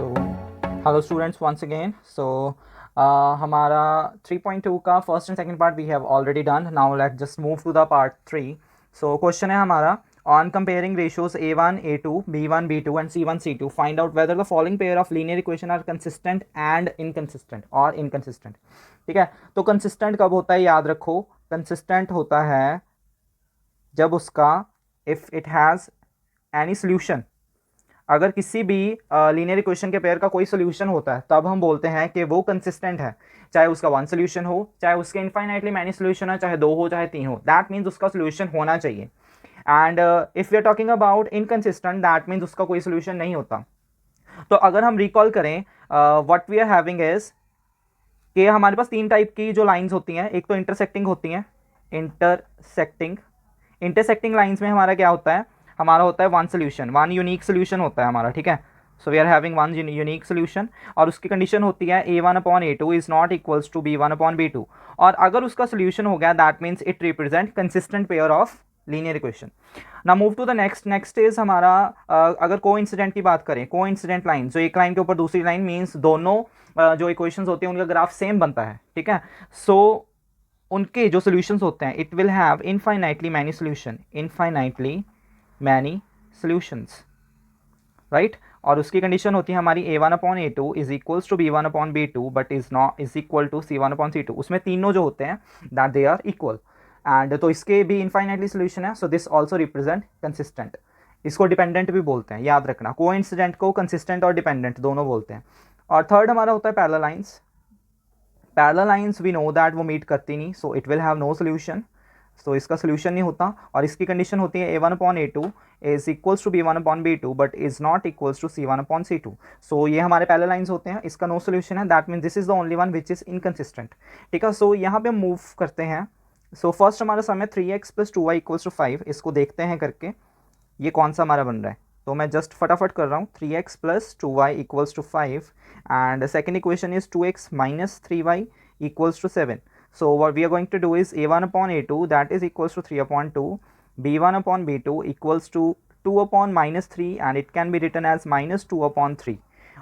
So hello students once again. So हमारा 3.2 का first and second part we have already done. Now let just move to the part 3. So question है हमारा on comparing ratios a1 a2 b1 b2 and c1 c2 find out whether the following pair of linear equation are consistent and inconsistent or inconsistent. ठीक है, तो consistent कब होता है याद रखो. consistent होता है जब उसका if it has any solution, अगर किसी भी लीनियर इक्वेशन के पेयर का कोई सोल्यूशन होता है तब हम बोलते हैं कि वो कंसिस्टेंट है. चाहे उसका वन सोल्यूशन हो, चाहे उसके इनफाइनाइटली मैनी सोल्यूशन हो, चाहे दो हो, चाहे तीन हो, दैट मीन्स उसका सोल्यूशन होना चाहिए. And if we are talking about inconsistent, that means उसका कोई सोल्यूशन नहीं होता. तो अगर हम रिकॉल करें what we are having is कि हमारे पास तीन टाइप की जो लाइंस होती हैं. एक तो इंटरसेक्टिंग होती हैं. इंटरसेक्टिंग लाइंस में हमारा क्या होता है, हमारा होता है one solution, one unique solution होता है हमारा. ठीक है, so we are having one unique solution और उसकी कंडीशन होती है a1/a2 is not equals to b1/b2. और अगर उसका सोल्यूशन हो गया that means it represent consistent pair of linear equation. ना move to the next is हमारा अगर कोइंसिडेंट की बात करें, कोइंसिडेंट लाइन जो एक लाइन के ऊपर दूसरी लाइन मीन्स दोनों जो इक्वेशंस होती हैं उनका ग्राफ सेम बनता है. ठीक है, सो उनके जो सोल्यूशंस होते हैं it will have infinitely many solution, infinitely many solutions, right. और उसकी कंडीशन होती है हमारी a1/a2 is equals to b1/b2 but is not is equal to c1/c2. उसमें तीनों जो होते हैं that they are equal. And तो इसके भी इनफाइनाइटली सोल्यूशन है. So this also represent consistent. इसको डिपेंडेंट भी बोलते हैं, याद रखना. कोइंसिडेंट को कंसिस्टेंट और डिपेंडेंट दोनों बोलते हैं. और थर्ड हमारा होता है parallel lines. Parallel lines we know that वो मीट करती नहीं, so it will have no solution. तो इसका सोल्यूशन नहीं होता. और इसकी कंडीशन होती है a1/a2 is equals to b1/b2 but is not equals to c1/c2. So ये हमारे पैरेलल लाइंस होते हैं, इसका नो सोल्यूशन है. That means this is the only one which is inconsistent. ठीक है, सो यहाँ पे हम मूव करते हैं. सो फर्स्ट हमारा सम है 3x + 2y = 5. इसको देखते हैं करके ये कौन सा हमारा बन रहा है. तो मैं जस्ट फटाफट कर रहा हूँ. 3x + 2y = 5 and second equation is 2x - 3y = 7. So what we are going to do is a1/a2 that is equals to 3/2, b1/b2 equals to 2/-3 and it can be written as -2/3.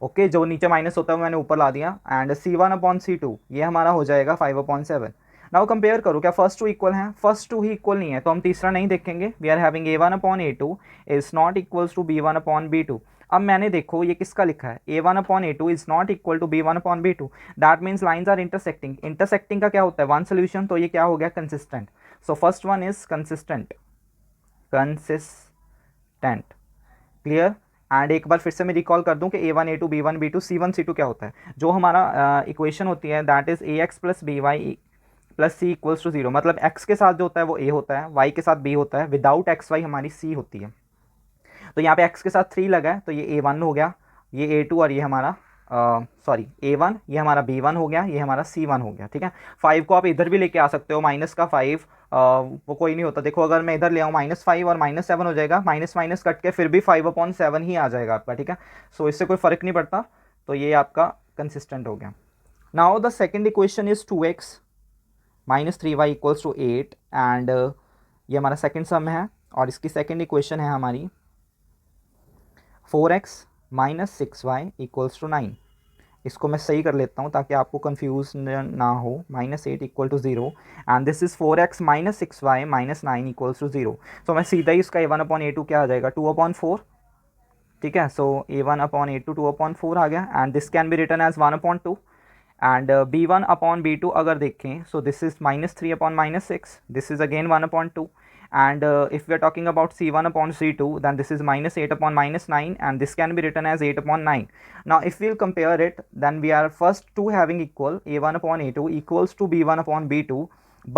Okay, जो नीचे minus होता है मैंने ऊपर ला दिया. And c1/c2 ये हमारा हो जाएगा 5/7. नाउ कंपेयर करो, क्या फर्स्ट टू इक्वल हैं? फर्स्ट टू ही इक्वल नहीं है तो हम तीसरा नहीं देखेंगे. We are having a1/a2 is not equals to b1/b2. अब मैंने देखो ये किसका लिखा है, a1/a2 is not equal to b1/b2. That means lines are intersecting. Intersecting का क्या होता है, वन सोल्यूशन. तो ये क्या हो गया, consistent. So first one is consistent. Clear. And एक बार फिर से मैं रिकॉल कर दूं कि a1 a2 b1 b2 c1 c2 क्या होता है. जो हमारा इक्वेशन होती है that is ax + by + c = 0. मतलब x के साथ जो होता है वो a होता है, y के साथ b होता है, विदाउट एक्स वाई हमारी c होती है. तो यहाँ पे x के साथ 3 लगा है तो ये a1 हो गया, ये a2 और ये हमारा सॉरी a1, ये हमारा b1 हो गया, ये हमारा c1 हो गया. ठीक है, 5 को आप इधर भी लेके आ सकते हो. माइनस का 5 वो कोई नहीं होता. देखो अगर मैं इधर ले आऊँ -5 और -7 हो जाएगा, माइनस माइनस कट के फिर भी 5/7 ही आ जाएगा आपका. ठीक है, सो इससे कोई फ़र्क नहीं पड़ता. तो ये आपका कंसिस्टेंट हो गया. Now the second equation is 2x - 3y = 8 and ये हमारा सेकेंड सम है. और इसकी सेकेंड इक्वेशन है हमारी 4x - 6y = 9. इसको मैं सही कर लेता हूँ ताकि आपको कंफ्यूज ना हो. -8 = 0 and this is 4x - 6y - 9 = 0. सो मैं सीधा ही इसका a1/a2 क्या आ जाएगा, 2/4. ठीक है, सो a1/a2 2/4 आ गया and this can be written as 1/2. And b1/b2 अगर देखें so this is -3/6, this is again 1/2. and if we are talking about c1/c2 then this is -8/9 and this can be written as 8/9. Now if we'll compare it then we are first two having equal, a1/a2 equals to b1/b2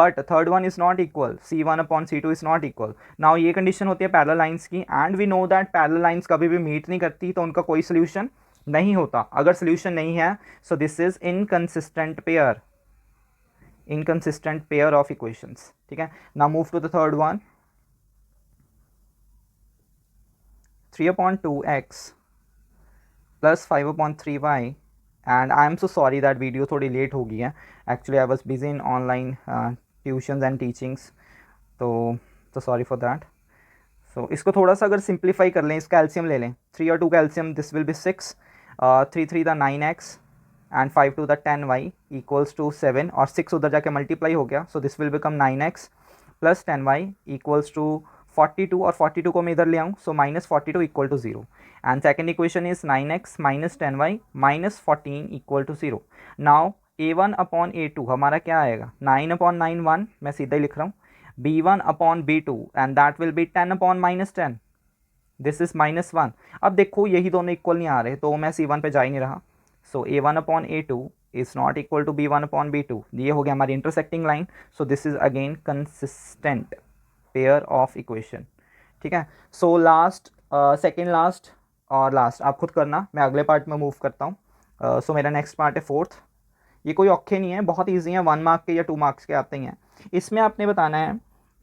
but third one is not equal, c1/c2 is not equal. Now ये condition होती है parallel lines की and we know that parallel lines कभी भी meet नहीं करती तो उनका कोई सोल्यूशन नहीं होता. अगर सोल्यूशन नहीं है so this is inconsistent pair of equations. ठीक है, now move to the third one. 3/2x plus 5/3y and I am so sorry that video थोड़ी लेट हो गई है. Actually I was busy in online tuitions and teachings, तो sorry for that. So इसको थोड़ा सा अगर सिंप्लीफाई कर लें, इसका एल्सियम ले लें, 3 और 2 का LCM this will be 6 three three the 9x and 5 two the 10y equals to 7 और 6 उधर जाके मल्टीप्लाई हो गया, so this will become 9x plus 10y equals to 42 और 42 को मैं इधर ले आऊँ, so minus 42 equal to 0 and second equation is 9x minus 10y minus 14 equal to 0. Now a1 upon a2 हमारा क्या आएगा, 9 अपॉन 9 1, मैं सीधा ही लिख रहा हूँ, b1 upon b2 and that will be 10 upon minus 10, this is minus 1. अब देखो यही दोनों इक्वल नहीं आ रहे तो मैं c1 पे जा ही नहीं रहा, so a1 upon a2 is not equal to b1 upon b2. ये हो गया हमारी intersecting line, so this is again consistent pair of equation. ठीक है, सो लास्ट सेकेंड लास्ट और लास्ट आप खुद करना, मैं अगले पार्ट में मूव करता हूँ. सो मेरा नेक्स्ट पार्ट है फोर्थ. ये कोई औखे नहीं है, बहुत ईजी है, 1 मार्क के या 2 मार्क्स के आते ही हैं. इसमें आपने बताना है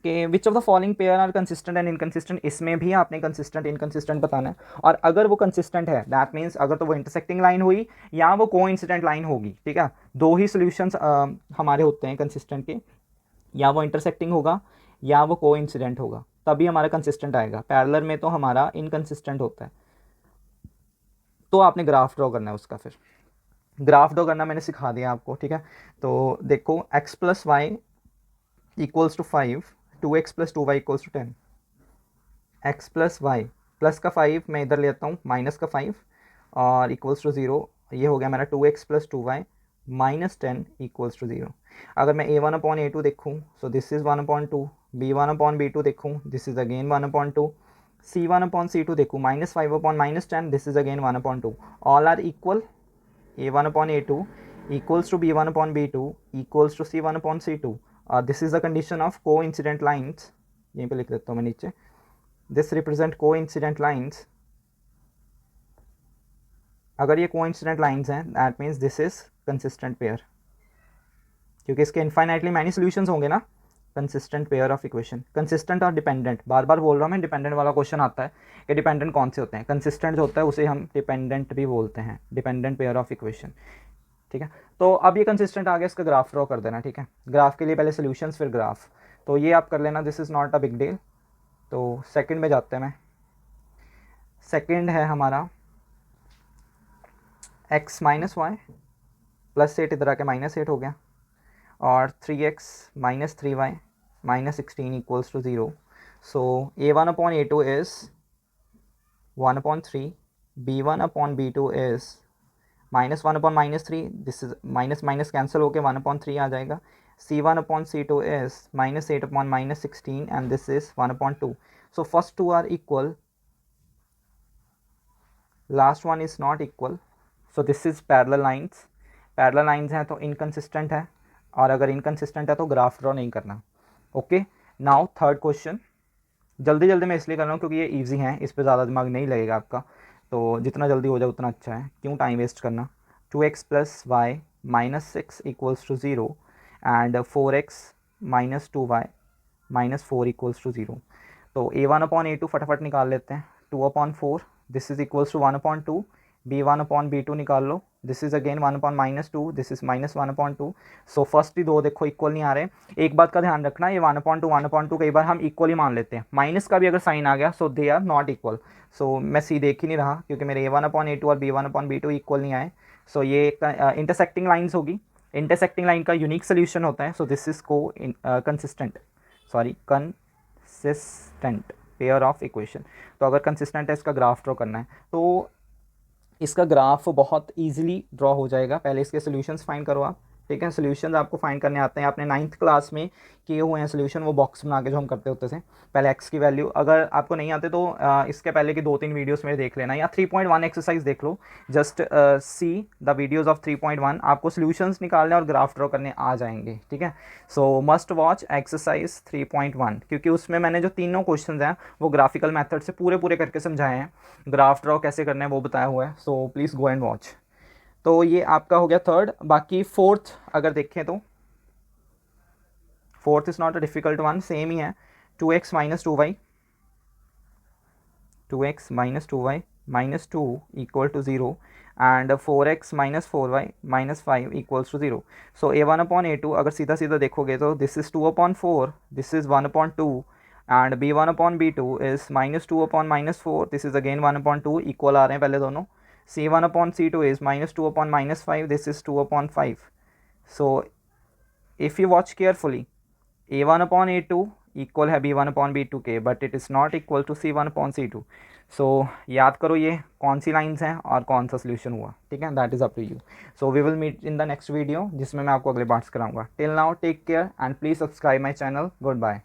कि which of the following pair are consistent and inconsistent. इसमें भी आपने कंसिस्टेंट इनकंसिस्टेंट बताना है, और अगर वो कंसिस्टेंट है दैट मीन्स अगर तो वो इंटरसेक्टिंग लाइन हुई या वो कोइंसिडेंट लाइन होगी. ठीक है, दो ही सोल्यूशंस हमारे होते हैं कंसिस्टेंट के, या वो इंटरसेक्टिंग होगा या वो कोइंसिडेंट होगा, तभी हमारा कंसिस्टेंट आएगा. पैरेलल में तो हमारा इनकंसिस्टेंट होता है. तो आपने ग्राफ ड्रॉ करना है उसका. फिर ग्राफ ड्रॉ करना मैंने सिखा दिया आपको. ठीक है, तो देखो x plus y equals to 5, 2x plus 2y equals to 10. x plus y plus का 5 मैं इधर लेता हूँ, माइनस का 5 और इक्वल्स टू 0. ये हो गया मेरा 2x plus 2y minus 10 equals to 0. अगर मैं a1 अपॉन a2 देखूँ, so this is 1 upon 2. b1 upon b2 देखूँ, this is again 1 upon 2. c1 upon c2 देखूँ, minus 5 upon minus 10, this is again 1 upon 2. All are equal. a1 upon a2 equals to b1 upon b2 equals to c1 upon c2. This is the condition of coincident lines. यहीं पे लिख देता हूँ मैं नीचे. This represent coincident lines. अगर ये coincident lines हैं that means this is consistent pair, क्योंकि इसके infinitely many solutions होंगे ना. Consistent pair of equation. Consistent और डिपेंडेंट, बार बार बोल रहा हूँ मैं, डिपेंडेंट वाला क्वेश्चन आता है कि डिपेंडेंट कौन से होते हैं. कंसिस्टेंट जो होता है उसे हम डिपेंडेंट भी बोलते हैं, डिपेंडेंट पेयर ऑफ इक्वेशन. ठीक है, तो अब ये कंसिस्टेंट आ गया, इसका ग्राफ ड्रॉ कर देना. ठीक है, ग्राफ के लिए पहले सोल्यूशंस फिर ग्राफ, तो ये आप कर लेना, this is not a big deal. तो सेकंड में जाते हैं. मैं सेकंड है हमारा x माइनस वाई प्लस 8 इधर आके माइनस 8 हो गया, और 3x minus 3y minus 16 equals to 0. So a1 upon a2 is 1 upon 3, b1 upon b2 is minus 1 upon minus 3, this is minus minus cancel होकर 1 अपॉन 3 आ जाएगा. c1 upon c2 is minus 8 upon minus 16 and this is 1 upon 2. So first two are equal, last one is not equal. So this is parallel lines. Parallel lines हैं तो inconsistent है, और अगर inconsistent है तो graph draw नहीं करना. Okay, now third question. जल्दी जल्दी मैं इसलिए कर रहा हूँ क्योंकि ये इजी हैं, इस पर ज़्यादा दिमाग नहीं लगेगा आपका, तो जितना जल्दी हो जाए उतना अच्छा है, क्यों टाइम वेस्ट करना. 2x plus y minus 6 equals to 0 and 4x minus 2y minus 4 equals to 0. तो a1 अपॉन a2 फटाफट निकाल लेते हैं. 2 upon 4 this is equals to 1 upon 2. b1 upon b2 निकाल लो, this is again 1 upon minus 2, this is minus 1 upon 2. So first ही दो देखो इक्वल नहीं आ रहे. एक बात का ध्यान रखना, ये 1 अपॉन 2 कई बार हम इक्वल ही मान लेते हैं, माइनस का भी अगर साइन आ गया सो दे आर नॉट इक्वल. सो मैं सी देख ही नहीं रहा क्योंकि मेरे a1 अपॉन a2 और b1 अपॉन b2 इक्वल नहीं आए. सो ये इंटरसेक्टिंग लाइन्स होगी. इंटरसेक्टिंग लाइन का यूनिक सोल्यूशन होता है, so this is consistent pair of equation. तो अगर कंसिस्टेंट है इसका ग्राफ ड्रॉ करना है तो इसका ग्राफ बहुत इजीली ड्रॉ हो जाएगा. पहले इसके सोल्यूशंस फाइंड करो आप. ठीक है, सोल्यूशंस आपको फाइंड करने आते हैं, आपने 9th क्लास में किए हुए हैं सोल्यूशन, वो बॉक्स बना के जो हम करते होते थे पहले x की वैल्यू. अगर आपको नहीं आते तो इसके पहले की 2-3 वीडियोस में देख लेना, या 3.1 एक्सरसाइज देख लो. Just see the videos of 3.1, आपको सोल्यूशंस निकालने और ग्राफ ड्रॉ करने आ जाएंगे. ठीक है, सो मस्ट वॉच एक्सरसाइज 3.1, क्योंकि उसमें मैंने जो तीनों क्वेश्चन हैं वो ग्राफिकल मैथड से पूरे करके समझाए हैं, ग्राफ ड्रॉ कैसे करना है वो बताया हुआ है. So please go and watch. तो ये आपका हो गया थर्ड. बाकी फोर्थ अगर देखें तो fourth is not a difficult one, same ही है. 2x minus 2y, 2x minus 2y minus 2 equal to 0 and 4x minus 4y minus 5 equals to 0. So a1 upon a2 अगर सीधा सीधा देखोगे तो this is 2 upon 4, this is 1 upon 2 and b1 upon b2 is minus 2 upon minus 4, this is again 1 upon 2. Equal आ रहे हैं पहले दोनों. C1 upon C2 is minus 2 upon minus 5. This is 2 upon 5. So if you watch carefully, A1 upon A2 equal है B1 upon B2 के, but it is not equal to C1 upon C2. So याद करो ये कौन सी lines हैं और कौन सा सोल्यूशन हुआ, ठीक है. That is up to you. So we will meet in the next video जिसमें मैं आपको अगले पार्ट्स कराऊंगा. Till now take care and please subscribe my channel. Good bye.